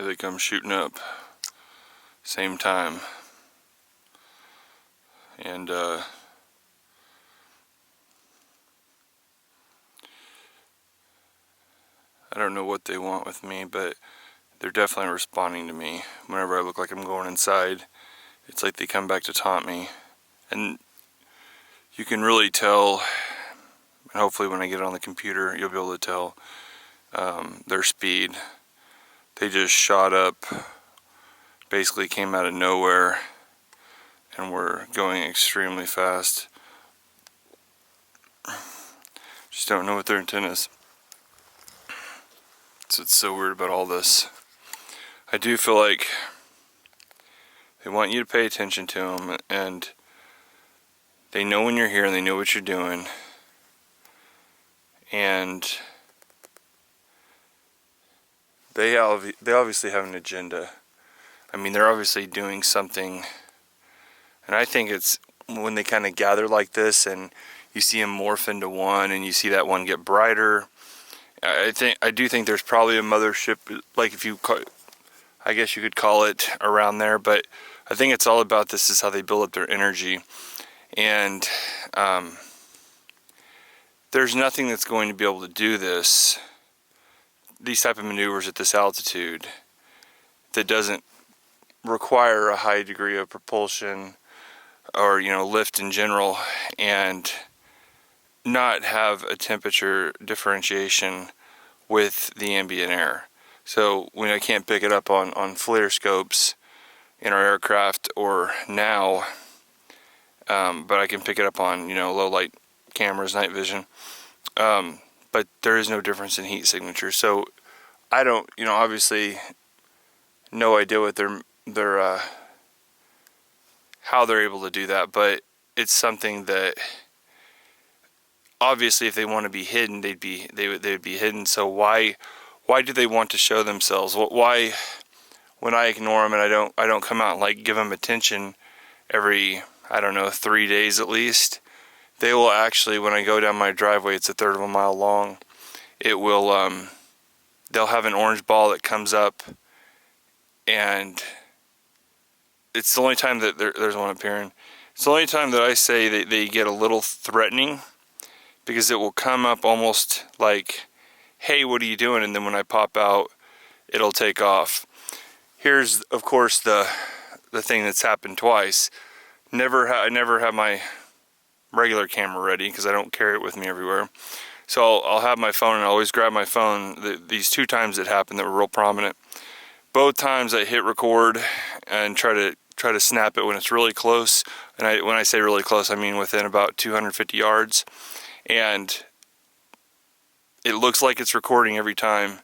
Here they come shooting up. Same time. And I don't know what they want with me, but they're definitely responding to me. Whenever I look like I'm going inside, it's like they come back to taunt me. And you can really tell, and hopefully when I get it on the computer, you'll be able to tell their speed. They just shot up, basically came out of nowhere, and were going extremely fast. Just don't know what their intent is. So it's so weird about all this. I do feel like they want you to pay attention to them, and they know when you're here and they know what you're doing. And they obviously have an agenda. I mean, they're obviously doing something. And I think it's when they kind of gather like this and you see them morph into one and you see that one get brighter. I do think there's probably a mothership, like if you call, I guess you could call it, around there, but I think it's all about this is how they build up their energy. And there's nothing that's going to be able to do these type of maneuvers at this altitude that doesn't require a high degree of propulsion or, lift in general, and not have a temperature differentiation with the ambient air. So when I can't pick it up on FLIR scopes in our aircraft or now, but I can pick it up on, low light cameras, night vision. But there is no difference in heat signature. So I don't, obviously no idea what their how they're able to do that, but it's something that obviously if they want to be hidden, they would be hidden. So why do they want to show themselves? Why, when I ignore them and I don't come out and like give them attention every, 3 days at least, they will actually, when I go down my driveway, it's a third of a mile long, it will they'll have an orange ball that comes up, and it's the only time that there's one appearing. It's the only time that I say they get a little threatening, because it will come up almost like, hey, what are you doing? And then when I pop out, it'll take off. Here's, of course, the thing that's happened twice. I never have my regular camera ready because I don't carry it with me everywhere. So I'll have my phone, and I always grab my phone. These 2 times it happened that were real prominent. Both times I hit record and try to snap it when it's really close. And when I say really close, I mean within about 250 yards. And it looks like it's recording every time.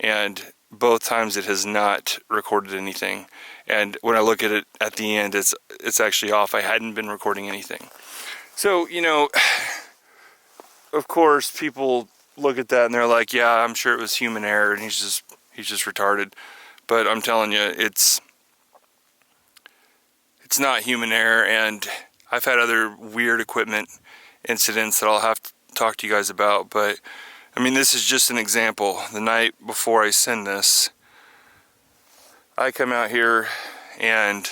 And both times it has not recorded anything. And when I look at it at the end, it's actually off. I hadn't been recording anything. So, of course, people look at that and they're like, yeah, I'm sure it was human error and he's just retarded. But I'm telling you, it's not human error, and I've had other weird equipment incidents that I'll have to talk to you guys about. But I mean, this is just an example. The night before I send this, I come out here and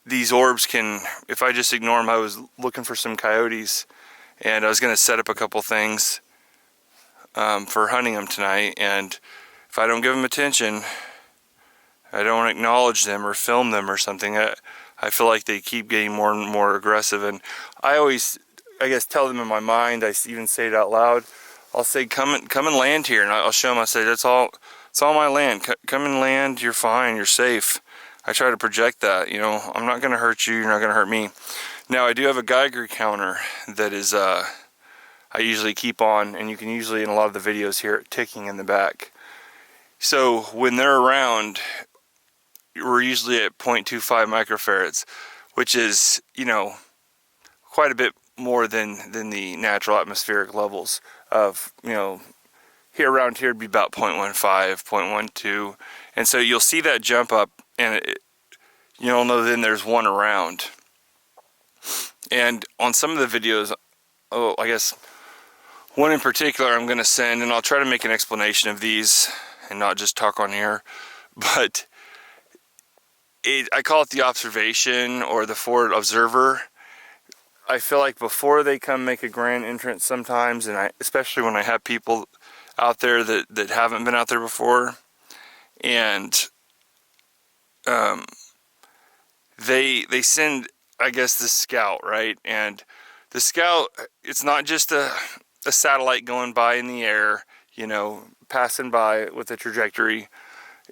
these orbs can, if I just ignore them, I was looking for some coyotes and I was going to set up a couple things for hunting them tonight, and if I don't give them attention, I don't acknowledge them or film them or something, I feel like they keep getting more and more aggressive. And I always, I guess, tell them in my mind, I even say it out loud, I'll say, come and land here, and I'll show them, I say, it's all my land, come and land, you're fine, you're safe. I try to project that, I'm not going to hurt you, you're not going to hurt me. Now, I do have a Geiger counter that is, I usually keep on, and you can usually, in a lot of the videos, hear it ticking in the back. So when they're around, we're usually at 0.25 microfarads, which is, quite a bit more than the natural atmospheric levels of, here around here it'd be about 0.15, 0.12. And so you'll see that jump up, and you'll know then there's one around. And on some of the videos, I guess one in particular I'm going to send, and I'll try to make an explanation of these and not just talk on here. But I call it the observation or the forward observer. I feel like before they come make a grand entrance sometimes, and especially when I have people out there that haven't been out there before, and they send, I guess, the scout, right? And the scout, it's not just a satellite going by in the air, you know, passing by with a trajectory.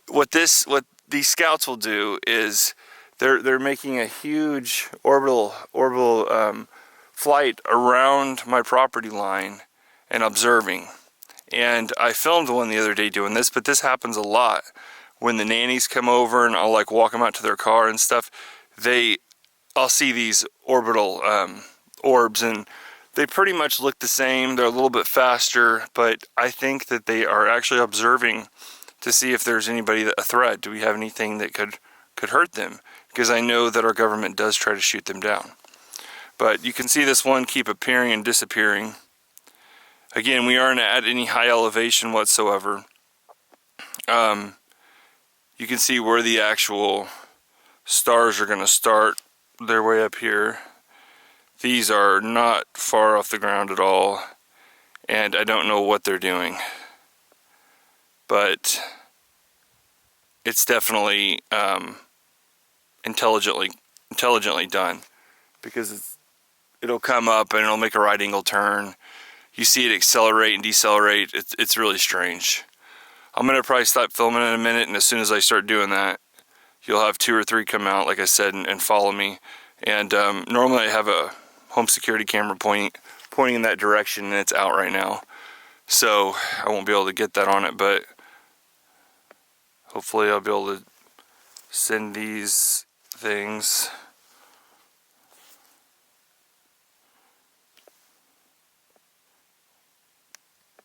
What these scouts will do is they're making a huge orbital flight around my property line and observing. And I filmed one the other day doing this, but this happens a lot when the nannies come over and I'll like walk them out to their car and stuff. I'll see these orbital orbs, and they pretty much look the same. They're a little bit faster, but I think that they are actually observing to see if there's anybody a threat. Do we have anything that could hurt them? Because I know that our government does try to shoot them down. But you can see this one keep appearing and disappearing. Again, we aren't at any high elevation whatsoever. You can see where the actual stars are going to start. They're way up here. These are not far off the ground at all, and I don't know what they're doing. But it's definitely intelligently done, because it'll come up and it'll make a right angle turn. You see it accelerate and decelerate. It's really strange. I'm gonna probably stop filming in a minute, and as soon as I start doing that, you'll have 2 or 3 come out, like I said, and follow me. And normally I have a home security camera pointing in that direction, and it's out right now, so I won't be able to get that on it, but hopefully I'll be able to send these things